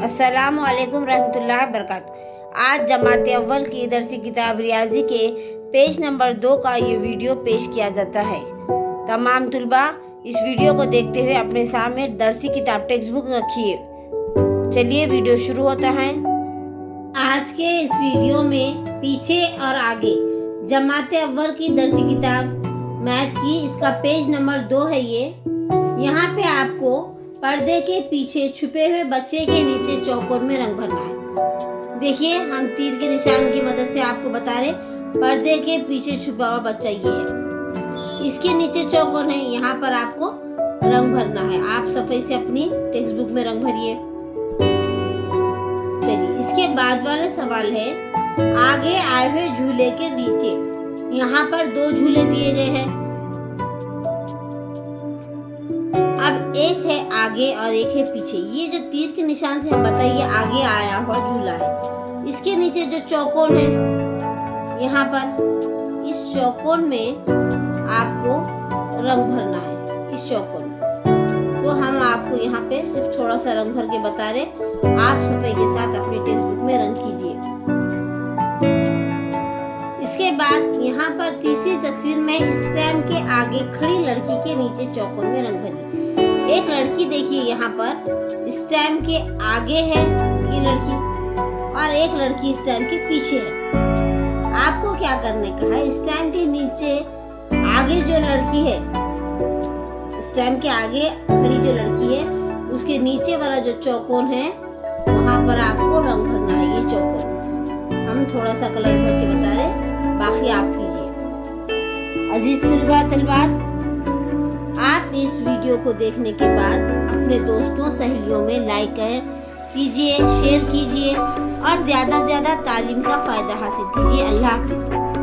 अस्सलामु अलैकुम रहमतुल्लाहि बरकातुहू। आज जमात अव्वल की दरसी किताब रियाजी के पेज नंबर 2 का ये वीडियो पेश किया जाता है। तमाम तुलबा इस वीडियो को देखते हुए अपने सामने दरसी किताब टेक्स्ट बुक रखिए। चलिए वीडियो शुरू होता है। आज के इस वीडियो में पीछे और आगे जमात अव्वल की दरसी किताब मैथ की इसका पेज नंबर 2 है। यहाँ पे आपको पर्दे के पीछे छुपे हुए बच्चे के नीचे चौकोर में रंग भरना है। देखिए, हम तीर के निशान की मदद से आपको बता रहे पर्दे के पीछे छुपा हुआ बच्चा ये है। इसके नीचे चौकोर है, यहाँ पर आपको रंग भरना है। आप सफाई से अपनी टेक्स्ट बुक में रंग भरिए। चलिए, इसके बाद वाला सवाल है आगे आए हुए झूले के नीचे। यहाँ पर 2 झूले दिए गए हैं। अब एक है आगे और एक है पीछे। ये जो तीर के निशान से हम बताइए आगे आया हुआ झूला है। इसके नीचे जो चौकोन है, यहाँ पर इस चौकोन में आपको रंग भरना है। इस चौकोन में तो हम आपको यहाँ पे सिर्फ थोड़ा सा रंग भर के बता रहे, आप सफाई के साथ अपनी टेक्स्ट बुक में रंग कीजिए। इसके बाद यहाँ पर तीसरी तस्वीर में स्टैम्प के आगे खड़ी लड़की के नीचे चौकोन में रंग भरिए। एक लड़की देखिए, यहाँ पर स्टैम्प के आगे है ये लड़की और एक लड़की स्टैम्प के पीछे है। आपको क्या करने का है, स्टैम्प के नीचे आगे जो लड़की है, स्टैम्प के आगे खड़ी जो लड़की है उसके नीचे वाला जो चौकोन है वहाँ पर आपको रंग भरना है। ये चौकोन हम थोड़ा सा कलर भर के बता रहे, बाकी आप कीजिए। अजीज तलबात, आप इस वीडियो को देखने के बाद अपने दोस्तों सहेलियों में लाइक कीजिए, शेयर कीजिए और ज़्यादा से ज़्यादा तालीम का फ़ायदा हासिल कीजिए। अल्लाह हाफिज़।